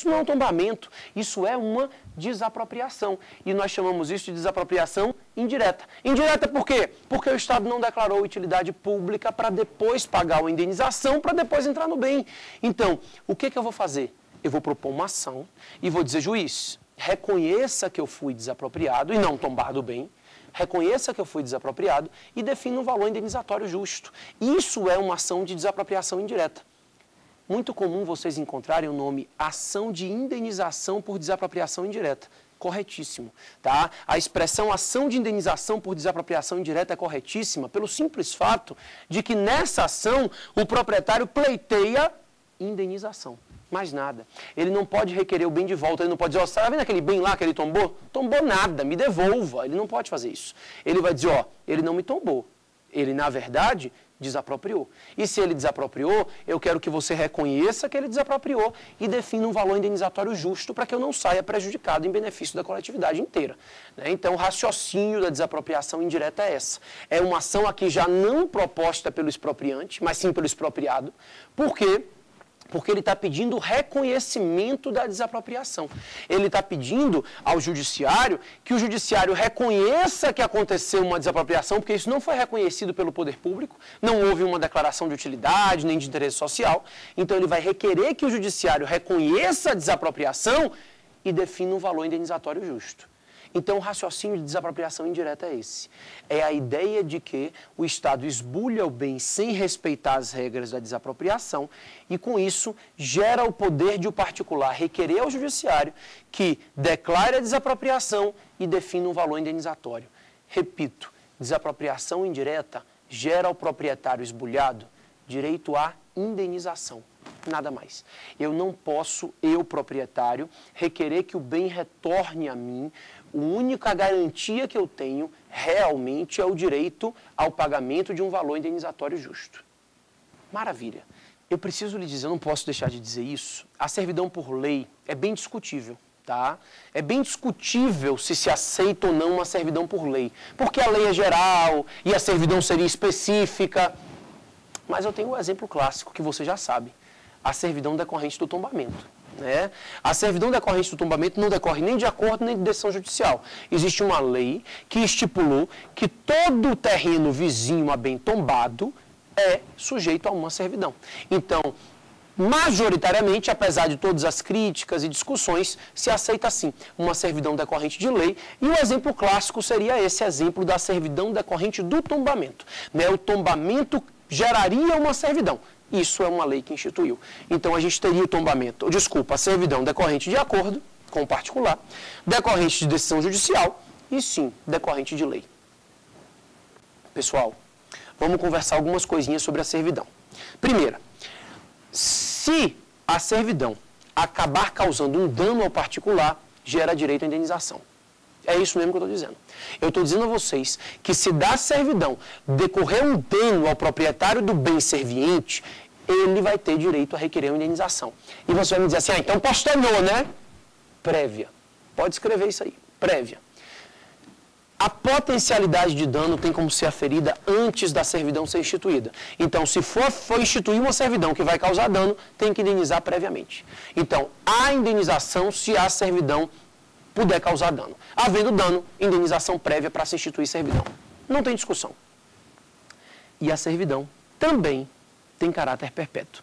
Isso não é um tombamento, isso é uma desapropriação. E nós chamamos isso de desapropriação indireta. Indireta por quê? Porque o Estado não declarou utilidade pública para depois pagar a indenização, para depois entrar no bem. Então, o que eu vou fazer? Eu vou propor uma ação e vou dizer, juiz, reconheça que eu fui desapropriado e não tombar do bem, reconheça que eu fui desapropriado e defina um valor indenizatório justo. Isso é uma ação de desapropriação indireta. Muito comum vocês encontrarem o nome ação de indenização por desapropriação indireta. Corretíssimo, tá? A expressão ação de indenização por desapropriação indireta é corretíssima pelo simples fato de que nessa ação o proprietário pleiteia indenização. Mais nada. Ele não pode requerer o bem de volta, ele não pode dizer, ó, você tá vendo aquele bem lá que ele tombou? Tombou nada, me devolva. Ele não pode fazer isso. Ele vai dizer, ó, ele não me tombou. Ele, na verdade, desapropriou. E se ele desapropriou, eu quero que você reconheça que ele desapropriou e defina um valor indenizatório justo para que eu não saia prejudicado em benefício da coletividade inteira. Então, o raciocínio da desapropriação indireta é essa. É uma ação aqui já não proposta pelo expropriante, mas sim pelo expropriado. Por quê? Porque ele está pedindo o reconhecimento da desapropriação. Ele está pedindo ao judiciário que o judiciário reconheça que aconteceu uma desapropriação, porque isso não foi reconhecido pelo poder público, não houve uma declaração de utilidade, nem de interesse social. Então ele vai requerer que o judiciário reconheça a desapropriação e defina um valor indenizatório justo. Então, o raciocínio de desapropriação indireta é esse. É a ideia de que o Estado esbulha o bem sem respeitar as regras da desapropriação e, com isso, gera o poder de o particular requerer ao judiciário que declare a desapropriação e defina um valor indenizatório. Repito, desapropriação indireta gera ao proprietário esbulhado direito à indenização. Nada mais. Eu não posso, eu, proprietário, requerer que o bem retorne a mim. A única garantia que eu tenho realmente é o direito ao pagamento de um valor indenizatório justo. Maravilha. Eu preciso lhe dizer, eu não posso deixar de dizer isso, a servidão por lei é bem discutível, tá? É bem discutível se aceita ou não uma servidão por lei, porque a lei é geral e a servidão seria específica. Mas eu tenho um exemplo clássico que você já sabe, a servidão decorrente do tombamento. A servidão decorrente do tombamento não decorre nem de acordo nem de decisão judicial. Existe uma lei que estipulou que todo o terreno vizinho a bem tombado é sujeito a uma servidão. Então, majoritariamente, apesar de todas as críticas e discussões, se aceita assim uma servidão decorrente de lei, e o exemplo clássico seria esse exemplo da servidão decorrente do tombamento. O tombamento geraria uma servidão. Isso é uma lei que instituiu. Então, a gente teria o tombamento, a servidão decorrente de acordo com o particular, decorrente de decisão judicial e, sim, decorrente de lei. Pessoal, vamos conversar algumas coisinhas sobre a servidão. Primeira, se a servidão acabar causando um dano ao particular, gera direito à indenização. É isso mesmo que eu estou dizendo. Eu estou dizendo a vocês que se da servidão decorrer um dano ao proprietário do bem serviente, ele vai ter direito a requerer uma indenização. E você vai me dizer assim, então postergou, né? Prévia. Pode escrever isso aí. Prévia. A potencialidade de dano tem como ser aferida antes da servidão ser instituída. Então, se for instituir uma servidão que vai causar dano, tem que indenizar previamente. Então, há indenização se a servidão puder causar dano. Havendo dano, indenização prévia para se instituir servidão. Não tem discussão. E a servidão também tem caráter perpétuo.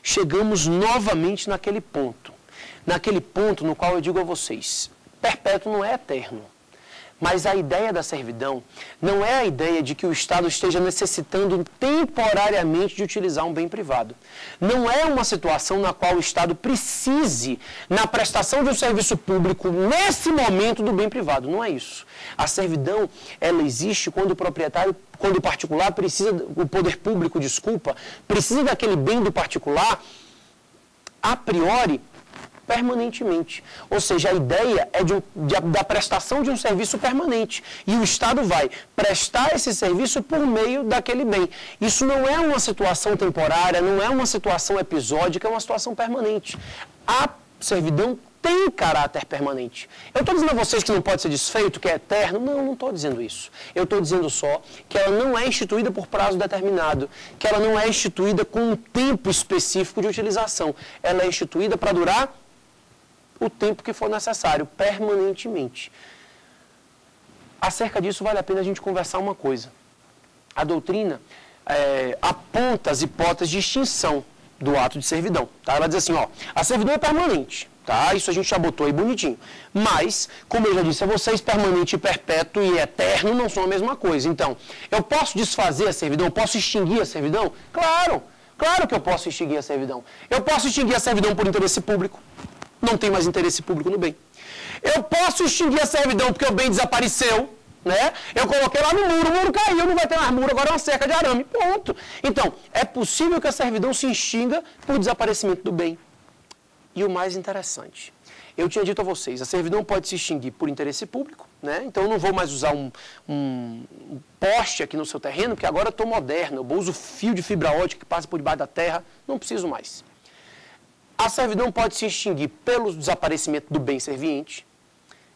Chegamos novamente naquele ponto no qual eu digo a vocês, perpétuo não é eterno. Mas a ideia da servidão não é a ideia de que o Estado esteja necessitando temporariamente de utilizar um bem privado. Não é uma situação na qual o Estado precise, na prestação de um serviço público, nesse momento do bem privado. Não é isso. A servidão, ela existe quando o particular precisa, o poder público, precisa daquele bem do particular, a priori, permanentemente. Ou seja, a ideia é da prestação de um serviço permanente. E o Estado vai prestar esse serviço por meio daquele bem. Isso não é uma situação temporária, não é uma situação episódica, é uma situação permanente. A servidão tem caráter permanente. Eu estou dizendo a vocês que não pode ser desfeito, que é eterno? Não estou dizendo isso. Eu estou dizendo só que ela não é instituída por prazo determinado, que ela não é instituída com um tempo específico de utilização. Ela é instituída para durar o tempo que for necessário, permanentemente. Acerca disso, vale a pena a gente conversar uma coisa. A doutrina aponta as hipóteses de extinção do ato de servidão. Tá? Ela diz assim, ó, a servidão é permanente, tá? Isso a gente já botou aí bonitinho. Mas, como eu já disse a vocês, permanente, perpétuo e eterno não são a mesma coisa. Então, eu posso desfazer a servidão? Eu posso extinguir a servidão? Claro! Claro que eu posso extinguir a servidão. Eu posso extinguir a servidão por interesse público. Não tem mais interesse público no bem. Eu posso extinguir a servidão porque o bem desapareceu, né? Eu coloquei lá no muro, o muro caiu, não vai ter mais muro, agora é uma cerca de arame, ponto. Então, é possível que a servidão se extinga por desaparecimento do bem. E o mais interessante, eu tinha dito a vocês, a servidão pode se extinguir por interesse público, né? Então eu não vou mais usar um poste aqui no seu terreno, porque agora eu estou moderno, eu uso fio de fibra ótica que passa por debaixo da terra, não preciso mais. A servidão pode se extinguir pelo desaparecimento do bem serviente.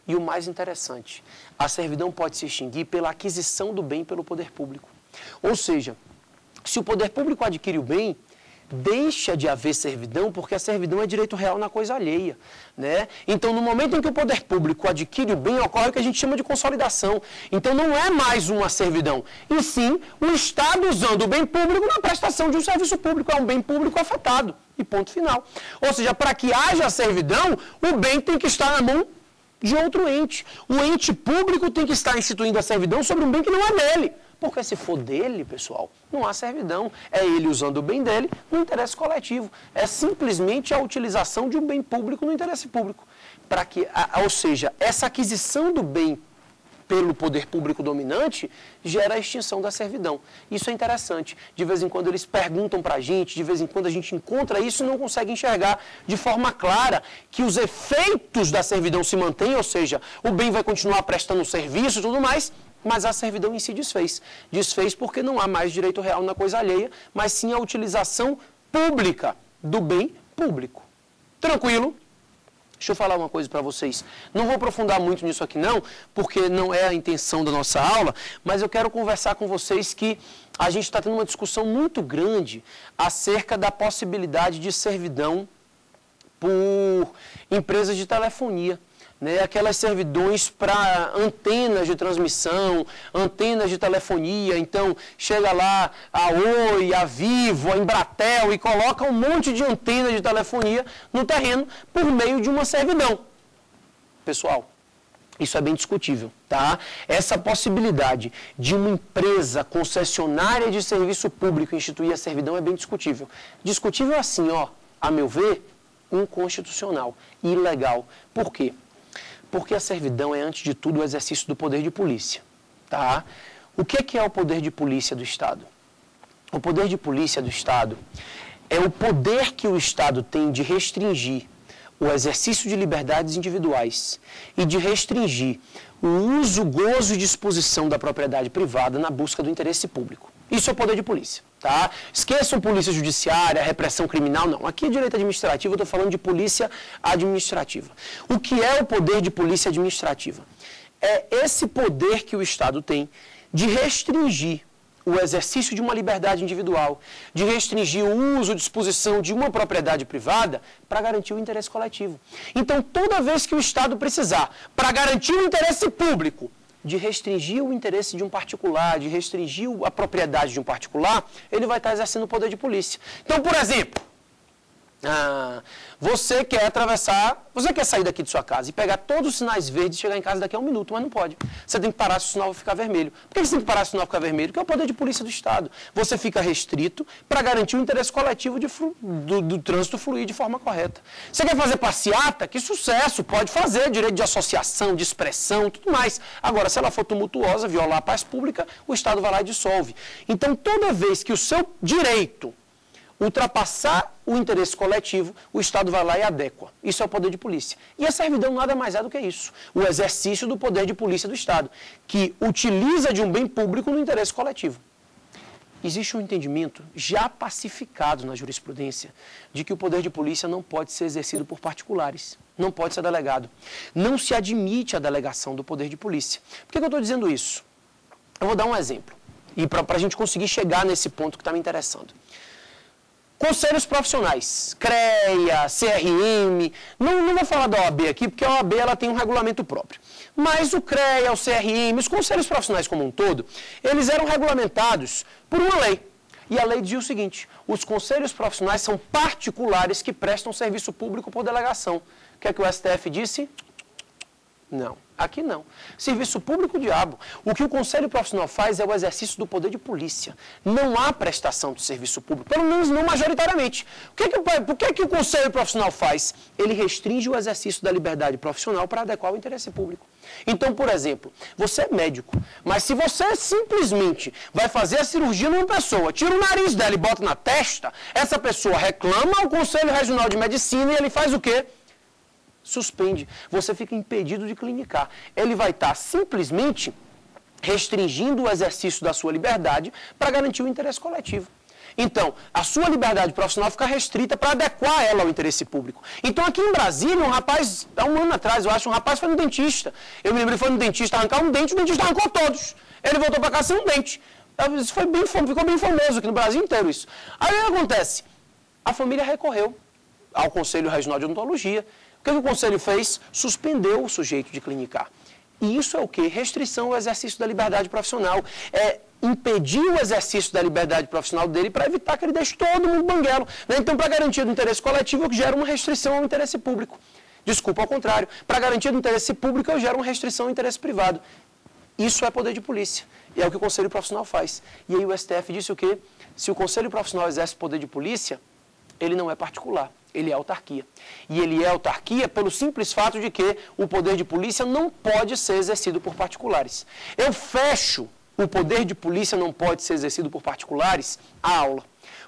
E o mais interessante, a servidão pode se extinguir pela aquisição do bem pelo poder público. Ou seja, se o poder público adquire o bem, deixa de haver servidão, porque a servidão é direito real na coisa alheia, né? Então, no momento em que o poder público adquire o bem, ocorre o que a gente chama de consolidação. Então, não é mais uma servidão, e sim o Estado usando o bem público na prestação de um serviço público. É um bem público afetado, e ponto final. Ou seja, para que haja servidão, o bem tem que estar na mão de outro ente. O ente público tem que estar instituindo a servidão sobre um bem que não é dele. Porque se for dele, pessoal, não há servidão. É ele usando o bem dele no interesse coletivo. É simplesmente a utilização de um bem público no interesse público. Para que, ou seja, essa aquisição do bem pelo poder público dominante gera a extinção da servidão. Isso é interessante. De vez em quando eles perguntam para a gente, de vez em quando a gente encontra isso e não consegue enxergar de forma clara que os efeitos da servidão se mantêm, ou seja, o bem vai continuar prestando serviço e tudo mais, mas a servidão em si desfez. Desfez porque não há mais direito real na coisa alheia, mas sim a utilização pública do bem público. Tranquilo? Deixa eu falar uma coisa para vocês. Não vou aprofundar muito nisso aqui não, porque não é a intenção da nossa aula, mas eu quero conversar com vocês que a gente está tendo uma discussão muito grande acerca da possibilidade de servidão por empresas de telefonia. Né, aquelas servidões para antenas de transmissão, antenas de telefonia. Então, chega lá a Oi, a Vivo, a Embratel e coloca um monte de antenas de telefonia no terreno por meio de uma servidão. Pessoal, isso é bem discutível, tá? Essa possibilidade de uma empresa concessionária de serviço público instituir a servidão é bem discutível. Discutível assim, ó, a meu ver, inconstitucional, ilegal. Por quê? Porque a servidão é, antes de tudo, o exercício do poder de polícia. Tá? O que é o poder de polícia do Estado? O poder de polícia do Estado é o poder que o Estado tem de restringir o exercício de liberdades individuais e de restringir o uso, gozo e disposição da propriedade privada na busca do interesse público. Isso é o poder de polícia. Tá? Esqueçam polícia judiciária, repressão criminal, não. Aqui é direito administrativo, eu estou falando de polícia administrativa. O que é o poder de polícia administrativa? É esse poder que o Estado tem de restringir o exercício de uma liberdade individual, de restringir o uso, disposição de uma propriedade privada para garantir o interesse coletivo. Então, toda vez que o Estado precisar, para garantir o interesse público, de restringir o interesse de um particular, de restringir a propriedade de um particular, ele vai estar exercendo o poder de polícia. Então, por exemplo, você quer sair daqui de sua casa e pegar todos os sinais verdes e chegar em casa daqui a 1 minuto, mas não pode. Você tem que parar se o sinal ficar vermelho. Por que você tem que parar se o sinal ficar vermelho? Porque é o poder de polícia do Estado. Você fica restrito para garantir o interesse coletivo do trânsito fluir de forma correta. Você quer fazer passeata? Que sucesso! Pode fazer, direito de associação, de expressão, tudo mais. Agora, se ela for tumultuosa, violar a paz pública, o Estado vai lá e dissolve. Então, toda vez que o seu direito ultrapassar o interesse coletivo, o Estado vai lá e adequa. Isso é o poder de polícia. E a servidão nada mais é do que isso. O exercício do poder de polícia do Estado, que utiliza de um bem público no interesse coletivo. Existe um entendimento já pacificado na jurisprudência de que o poder de polícia não pode ser exercido por particulares, não pode ser delegado. Não se admite a delegação do poder de polícia. Por que eu estou dizendo isso? Eu vou dar um exemplo, e para a gente conseguir chegar nesse ponto que está me interessando. Conselhos profissionais, CREA, CRM, não vou falar da OAB aqui, porque a OAB ela tem um regulamento próprio. Mas o CREA, o CRM, os conselhos profissionais como um todo, eles eram regulamentados por uma lei. E a lei dizia o seguinte: os conselhos profissionais são particulares que prestam serviço público por delegação. O que é que o STF disse? Não, aqui não. Serviço público, diabo. O que o conselho profissional faz é o exercício do poder de polícia. Não há prestação de serviço público, pelo menos não majoritariamente. O que o conselho profissional faz? Ele restringe o exercício da liberdade profissional para adequar o interesse público. Então, por exemplo, você é médico, mas se você simplesmente vai fazer a cirurgia numa pessoa, tira o nariz dela e bota na testa, essa pessoa reclama ao Conselho Regional de Medicina e ele faz o quê? Suspende. Você fica impedido de clinicar. Ele vai estar simplesmente restringindo o exercício da sua liberdade para garantir o interesse coletivo. Então, a sua liberdade profissional fica restrita para adequar ela ao interesse público. Então, aqui em Brasília, um rapaz, há um ano atrás, eu acho, um rapaz foi no dentista. Eu me lembro, ele foi no dentista arrancar um dente, o dentista arrancou todos. Ele voltou para cá sem um dente. Isso ficou bem famoso aqui no Brasil inteiro isso. Aí o que acontece? A família recorreu ao Conselho Regional de Odontologia. O que o Conselho fez? Suspendeu o sujeito de clinicar. E isso é o quê? Restrição ao exercício da liberdade profissional. É impedir o exercício da liberdade profissional dele para evitar que ele deixe todo mundo banguelo. Né? Então, para garantia do interesse coletivo, eu gero uma restrição ao interesse público. Desculpa, ao contrário. Para garantia do interesse público, eu gero uma restrição ao interesse privado. Isso é poder de polícia. E é o que o Conselho Profissional faz. E aí o STF disse o quê? Se o Conselho Profissional exerce poder de polícia, ele não é particular. Ele é autarquia. E ele é autarquia pelo simples fato de que o poder de polícia não pode ser exercido por particulares. Eu fecho o poder de polícia não pode ser exercido por particulares a aula.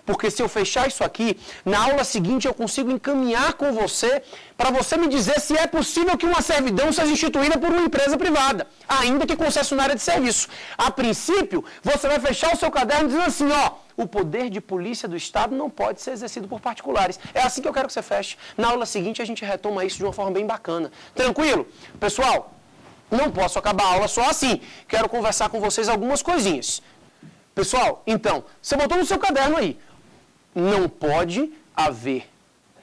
Porque se eu fechar isso aqui, na aula seguinte eu consigo encaminhar com você para você me dizer se é possível que uma servidão seja instituída por uma empresa privada, ainda que concessionária de serviço. A princípio, você vai fechar o seu caderno dizendo assim, ó, o poder de polícia do Estado não pode ser exercido por particulares. É assim que eu quero que você feche. Na aula seguinte a gente retoma isso de uma forma bem bacana. Tranquilo? Pessoal, não posso acabar a aula só assim. Quero conversar com vocês algumas coisinhas. Pessoal, então, você botou no seu caderno aí. Não pode haver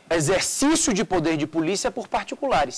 exercício de poder de polícia por particulares.